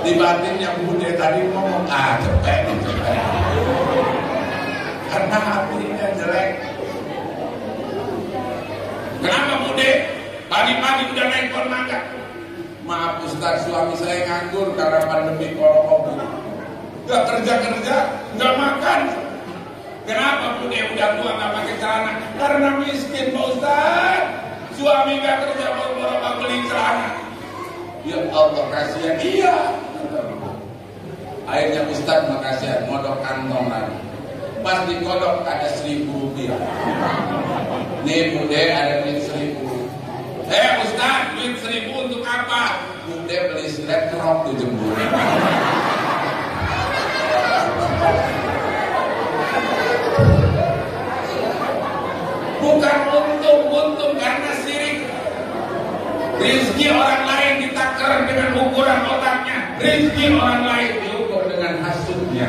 Di batinnya Bude tadi ngomong, cepet. Karena hatinya jelek. Kenapa Bude? Pagi-pagi udah naik pohon mangga. Maaf Ustaz, suami saya nganggur karena pandemi corona. Gak kerja, gak makan. Kenapa Bude udah tua gak pakai celana? Karena miskin Pak Ustaz. Suami gak kerja, baru-baru gak beli celana. Ya Allah, kasihan dia. Akhirnya Ustaz makasihan, modok kantong lagi. Pas dikodok ada 1.000 rupiah. Nih Bude ada duit 1.000. Ustaz, duit 1.000 untuk apa? Bude beli sled rok tuh jembur. Bukan untung karena sirik. Rizki orang lain ditakar dengan ukuran otaknya. Rizki orang lain diukur dengan hasudnya.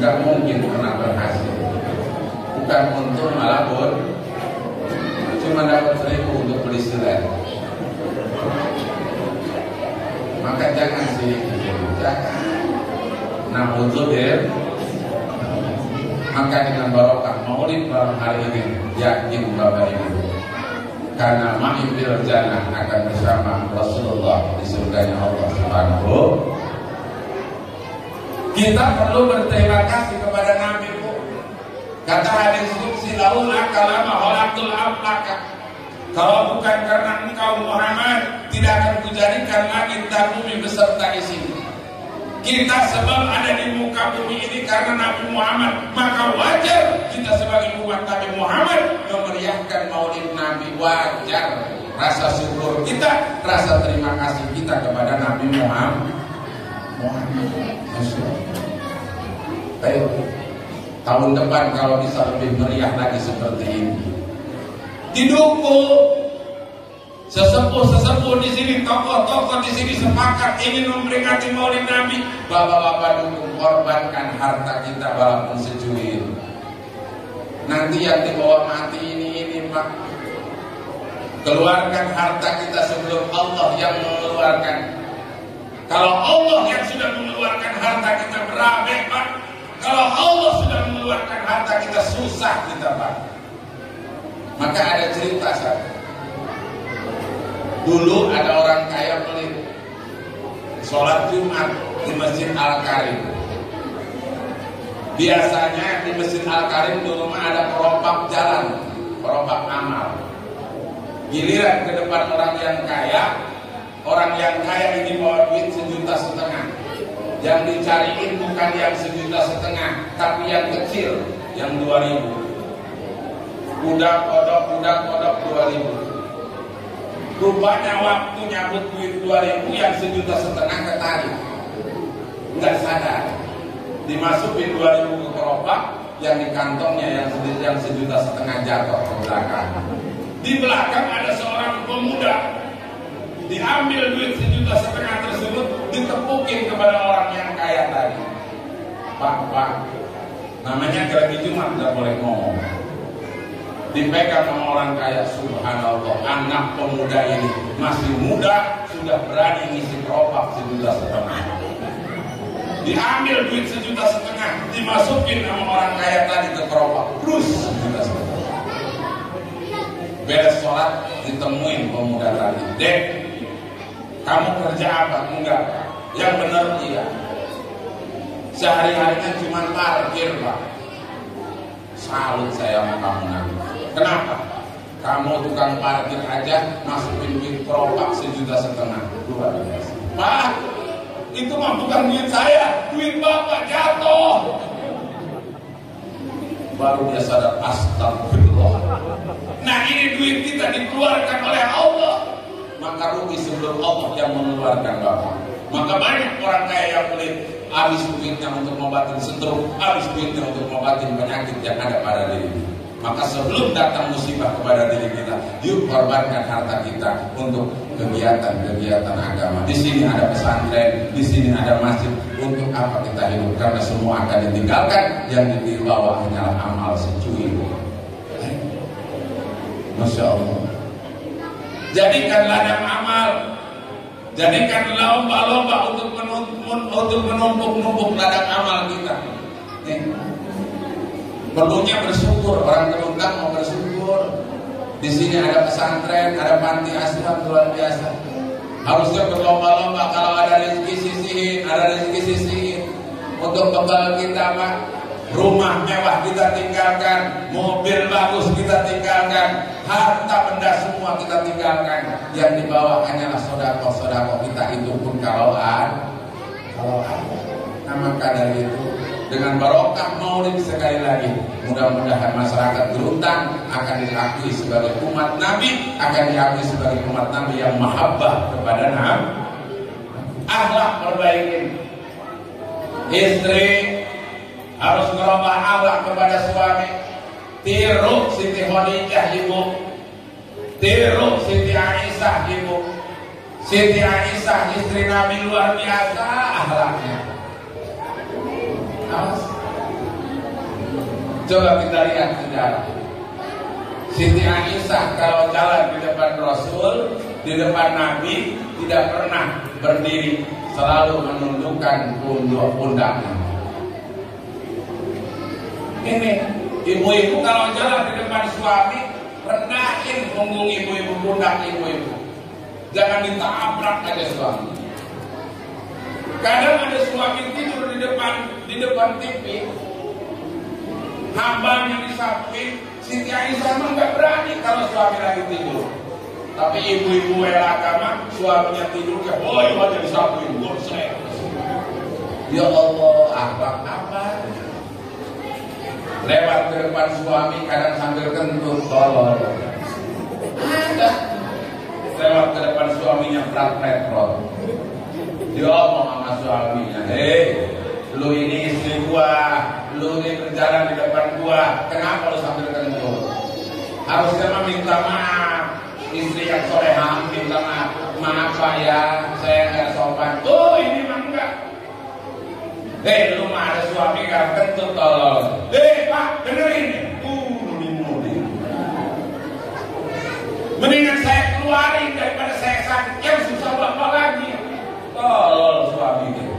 Gak mungkin pernah berhasil. Bukan untung malah cuma dapat 1.000 untuk beli sled. Maka jangan sirik, jangan. Nah untuk maka dengan barokah maulid malam hari ini, yakin Bapak Ibu, karena ma'ifil jannah akan bersama Rasulullah di surganya Allah Subhanahu. Kita perlu berterima kasih kepada Nabi. Kata hadis qudsi, laula kalama khalaqtul aflaka. Kalau bukan karena engkau Muhammad, tidak akan kujadikan langit dan bumi beserta isinya. Kita sebab ada di muka bumi ini karena Nabi Muhammad, maka wajar kita sebagai umat Nabi Muhammad memeriahkan maulid Nabi. Wajar rasa syukur kita, rasa terima kasih kita kepada Nabi Muhammad. Baik, tahun depan kalau bisa lebih meriah lagi seperti ini. Didukung Sesepuh-sesepuh di sini, tokoh-tokoh di sini sepakat ingin memperingati Maulid Nabi. Bapak-bapak dukung, korbankan harta kita walaupun secuil. Nanti yang dibawa mati ini Pak. Keluarkan harta kita sebelum Allah yang mengeluarkan. Kalau Allah yang sudah mengeluarkan harta kita berabe Pak. Kalau Allah sudah mengeluarkan harta kita susah kita Pak. Maka ada cerita satu. Dulu ada orang kaya pelit sholat Jumat di Masjid Al-Karim. Biasanya di Masjid Al-Karim di rumah ada perompak jalan, perompak amal. Giliran ke depan orang yang kaya ini bawa duit 1,5 juta. Yang dicariin bukan yang 1,5 juta, tapi yang kecil, yang 2.000. Budak kodok 2.000. Rupanya waktu nyabut duit 2.000 yang 1,5 juta ketarik. Enggak sadar. Dimasukin 2.000 ke keropak, yang di kantongnya yang 1,5 juta jatuh ke belakang. Di belakang ada seorang pemuda. Diambil duit 1,5 juta tersebut, ditepukin kepada orang yang kaya tadi. Pak, namanya lagi Jumat tidak boleh ngomong. Dipegang sama orang kaya, subhanallah, anak pemuda ini masih muda sudah berani ngisi keropak 1,5 juta. Diambil duit 1,5 juta, dimasukin sama orang kaya tadi ke keropak, terus 1,5 juta. Beres sholat ditemuin pemuda tadi, Dek, kamu kerja apa? Enggak, yang benar iya. Sehari-harinya cuma parkir Pak. Salut saya sama kamu nanti. Kenapa? Kamu tukang parkir aja masukin duit keropak 1,5 juta. Luar biasa. Pak, itu mah bukan duit saya, duit Bapak jatuh. Baru dia sadar, astagfirullah. Nah ini duit kita dikeluarkan oleh Allah. Maka rugi sebelum Allah yang mengeluarkan Bapak. Maka banyak orang kaya yang pelit, habis duitnya untuk mengobatin stroke, habis duitnya untuk mengobatin penyakit yang ada pada diri. Maka sebelum datang musibah kepada diri kita, yuk korbankan harta kita untuk kegiatan-kegiatan agama. Di sini ada pesantren, di sini ada masjid. Untuk apa kita hidup? Karena semua akan ditinggalkan, yang dibawa hanyalah amal secuil. Masya Allah. Jadikan ladang amal, jadikan lomba-lomba untuk menumpuk ladang amal kita. Perlunya bersyukur, orang Keluntang mau bersyukur. Di sini ada pesantren, ada panti asuhan luar biasa. Harusnya berlomba-lomba, kalau ada rezeki sisihin, Untuk kebal kita Pak, rumah mewah kita tinggalkan, mobil bagus kita tinggalkan, harta benda semua kita tinggalkan. Yang dibawa hanyalah sedekah kita, itu pun kalau ada. Nah maka dari itu, dengan barokah Maulid sekali lagi, mudah-mudahan masyarakat Keluntang akan diakui sebagai umat Nabi, akan diakui sebagai umat Nabi yang mahabbah kepada Nabi. Akhlak perbaikin. Istri harus merubah akhlak kepada suami. Tiru Siti Khadijah ibu, tiru Siti Aisyah ibu. Siti Aisyah istri Nabi luar biasa akhlaknya. Coba kita lihat sejarah. Siti Aisyah kalau jalan di depan Rasul, di depan Nabi, tidak pernah berdiri, selalu menundukkan pundaknya. Ini ibu-ibu kalau jalan di depan suami, rendahin punggung ibu-ibu, pundak ibu-ibu. Jangan ditabrak aja suami. Kadang ada suami tidur di depan TV, hambanya disamping. Siti Aisyah mah nggak berani kalau suami lagi tidur. Tapi ibu-ibu agama, suaminya tidur kayak boy aja disamping, gosek. Ya Allah, apa? Lewat ke depan suami, kadang sambil kentut, tolol. Ada. Lewat ke depan suaminya prat-prat. Dia ngomong sama suaminya, hei, lu ini istri gua, lu ini berjalan di depan gua, kenapa lu sambil kentut? Harusnya mah minta maaf. istri yang solehah minta maaf, maaf Pak ya, saya nggak sopan. Oh ini mah enggak. Lu mah ada suami gak kentut tolong. Pak dengerin. Nuding. Mendingan saya keluarin daripada saya sakit. Yang susah bapak lagi. Tolong suami dia.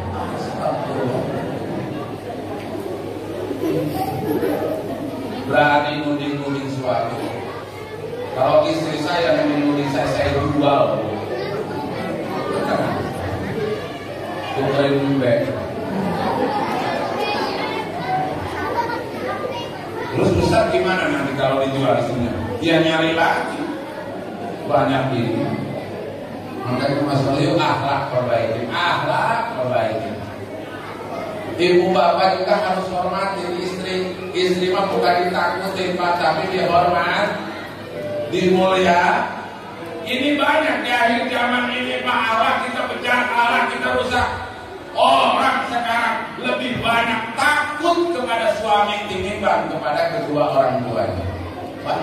Berani nuding suami. Kalau istri saya nuding saya jual. Tukerin mbak. Terus besar gimana nanti kalau dijual istrinya? Dia nyari lagi. Banyak ini. Makanya masalah yuk akhlak perbaikin. Ibu bapak juga harus hormati istri. Istri mah bukan ditakutin Pak, tapi dihormat, dimulia. Ini banyak di akhir zaman ini Pak, akhlak kita pecah, akhlak kita rusak. Orang sekarang lebih banyak takut kepada suami tinimbang kepada kedua orang tuanya. Pak,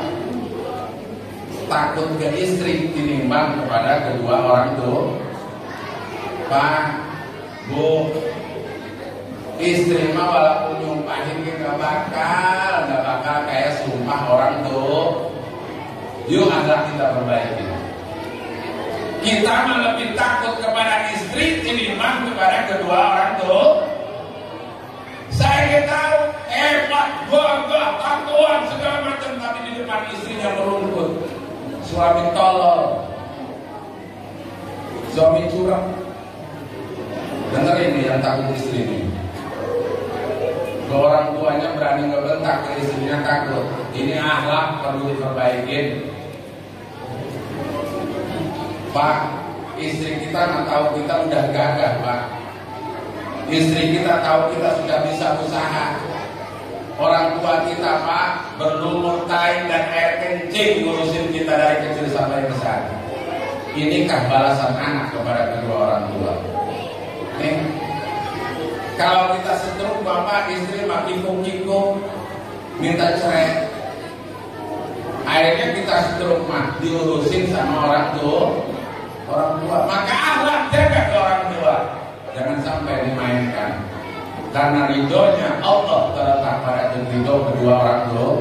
takut ke istri tinimbang kepada kedua orang tua. Pak, Bu, istri mah walaupun nyumpahin nggak bakal kayak sumpah orang tuh. Yuk akhlak kita perbaiki. Kita mah lebih takut kepada istri tinimbang kepada kedua orang tua. Saya tahu hebat, gagah, tatoan segala macam, tapi di depan istrinya merungkut. Suami tolol, suami curang. Dengar ini yang takut istri ini. Orang tuanya berani ngebentak ke istrinya takut. Ini akhlak perlu diperbaikin. Pak, istri kita nggak tahu kita udah gagah Pak. Istri kita tahu kita sudah bisa usaha. Orang tua kita Pak berlumur tai dan air kencing ngurusin kita dari kecil sampai besar. Inikah balasan anak kepada kedua orang tua? Nih, kalau kita setruk bapak istri makin kikuk minta cerai, akhirnya kita setruk mah diurusin sama orang tua. Maka akhlak jaga ke orang tua, jangan sampai dimainkan. Karena ridhonya Allah terletak pada ridho kedua orang tua.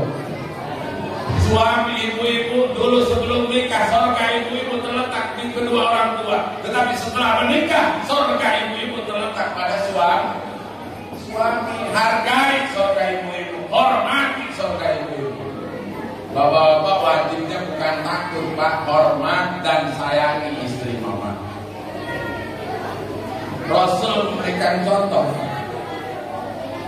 Suami ibu-ibu dulu sebelum nikah surga ibu-ibu terletak di kedua orang tua, tetapi setelah menikah surga ibu-ibu terletak pada suami. Hargai surga ibu-ibu, hormati surga ibu-ibu. Bapak-bapak wajibnya bukan takut Pak, hormat dan sayangi istri mama. Rasul memberikan contoh.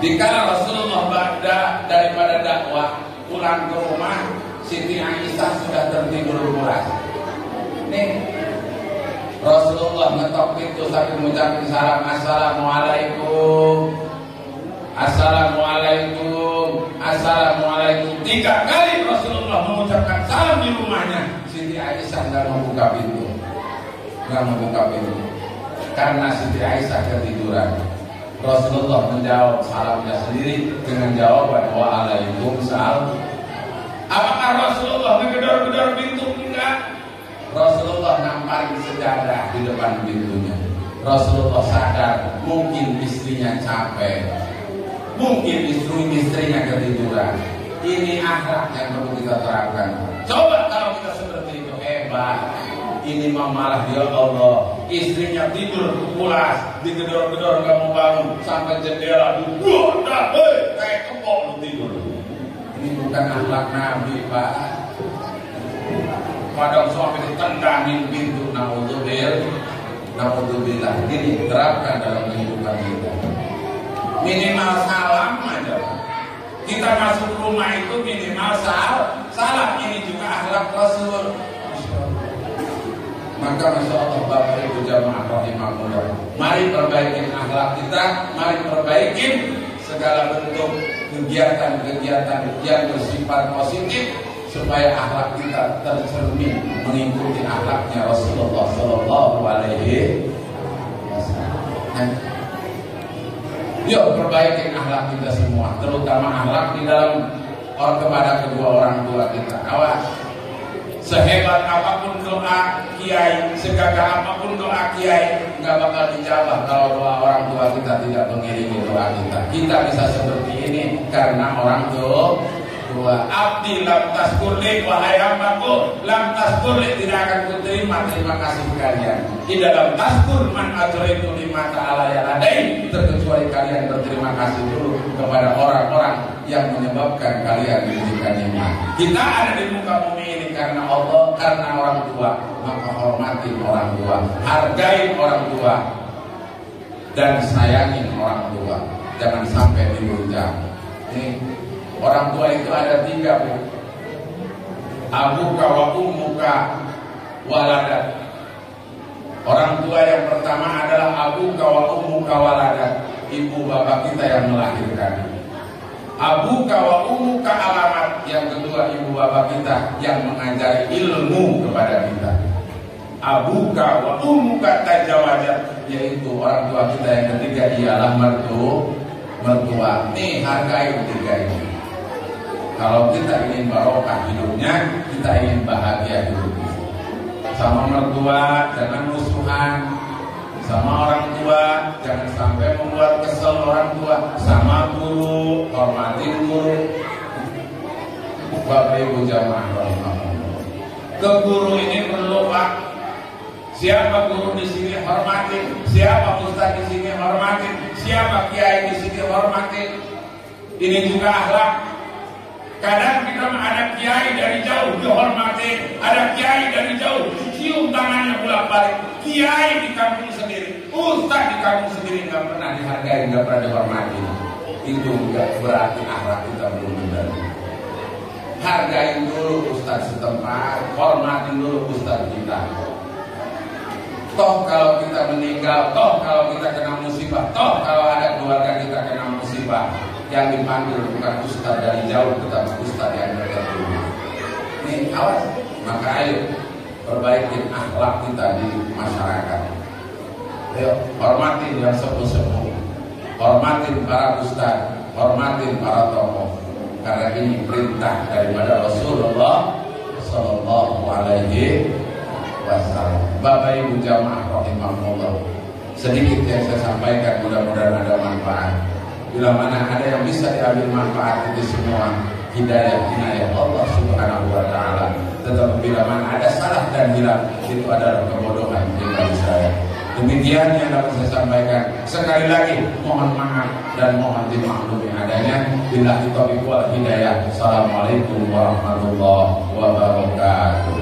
Dikala Rasulullah daripada dakwah pulang ke rumah, Siti Aisyah sudah tertidur pulas. Nih, Rasulullah ngetok pintu sambil mengucapkan salam, assalamualaikum, assalamualaikum, assalamualaikum. 3 kali Rasulullah mengucapkan salam di rumahnya. Siti Aisyah nggak membuka pintu, karena Siti Aisyah ketiduran. Rasulullah menjawab salamnya sendiri dengan jawaban waalaikumsalam. Apakah Rasulullah menggedor-gedor pintu? Enggak. Rasulullah namparin sejadah di depan pintunya. Rasulullah sadar mungkin istrinya capek, mungkin istrinya ketiduran. Ini akhlak yang perlu kita terapkan. Coba kalau kita seperti itu, hebat. Ini mah malah ya Allah, istrinya tidur pulas, digedor-gedor nggak mau bangun, sampai jendela dibuat, kayak kebok tidur. Ini bukan akhlak Nabi Pak. Padahal suami ditendangin pintu, naudzubillah. Ini terapkan dalam kehidupan kita. Minimal salam aja. Kita masuk rumah itu minimal salam. Ini juga akhlak Rasul. Maka Masya Allah Bapak Ibu jamaah rahimahullah, mari perbaikin akhlak kita, mari perbaikin segala bentuk kegiatan-kegiatan yang bersifat positif supaya akhlak kita tercermin mengikuti akhlaknya Rasulullah Sallallahu Alaihi Wasallam. Yuk perbaikin akhlak kita semua, terutama akhlak di dalam kepada kedua orang tua kita. Awas, Sehebat apapun doa kiai, segagah apapun doa kiai, nggak bakal dijawab kalau doa orang tua kita tidak mengiringi doa kita. Kita bisa seperti ini karena orang tua. Abdi lam taskurli, wahai hambaku, lam taskurli, tidak akan kuterima terima kasih kalian. Di dalam taskur man ajraitu lima ta'ala ya ladai, terkecuali kalian berterima kasih dulu kepada orang-orang yang menyebabkan kalian diberikan nikmat. Kita ada di muka bumi ini karena Allah, karena orang tua, maka hormati orang tua, hargai orang tua, dan sayangi orang tua. Jangan sampai dihujat. Orang tua itu ada 3, Bu. Abuka wa ummuka waladat. Orang tua yang pertama adalah abuka wa ummuka waladat, ibu bapak kita yang melahirkan. Abuka wa ummuka alamat, yang kedua ibu bapak kita yang mengajari ilmu kepada kita. Abuka wa ummuka tajawazat, yaitu orang tua kita yang ketiga ialah mertua. Nih, hargai 3 ini. Kalau kita ingin barokah hidupnya, kita ingin bahagia hidupnya. Sama mertua jangan musuhan, sama orang tua jangan sampai membuat kesel orang tua. Sama guru, hormatin guru. Bapak Ibu jamaah rahimahullah. Ke guru ini perlu, Pak. Siapa guru di sini hormatin, siapa ustaz di sini hormatin, siapa kiai di sini hormatin. Ini juga akhlak. Kadang kita ada kiai dari jauh dihormatin, ada kiai dari jauh cium tangannya bolak-balik. Kiai di kampung sendiri, ustaz di kampung sendiri nggak pernah dihargai, nggak pernah dihormati. Itu nggak berarti akhlak kita belum benar. Hargai dulu ustaz setempat, hormatin dulu ustaz kita. Toh kalau kita meninggal, toh kalau kita kena musibah, toh kalau ada keluarga kita kena musibah, yang dipanggil bukan ustaz dari jauh, tetapi ustaz yang dekat dulu. Ini awas, maka ayo perbaikin akhlak kita di masyarakat. Ayo hormatin yang sepuh-sepuh, hormatin para ustaz, hormatin para tokoh, karena ini perintah daripada Rasulullah Sallallahu Alaihi Wasallam. Bapak Ibu jamaah rahimahullah, sedikit yang saya sampaikan, mudah-mudahan ada manfaat. Bila mana ada yang bisa diambil manfaat itu semua hidayah Allah Subhanahu wa taala. Tetapi bila mana ada salah dan hilang, itu adalah kebodohan pribadi saya. Demikian yang dapat saya sampaikan. Sekali lagi mohon maaf dan mohon dimaklumi adanya. Billahi taufiq wal hidayah. Assalamualaikum warahmatullahi wabarakatuh.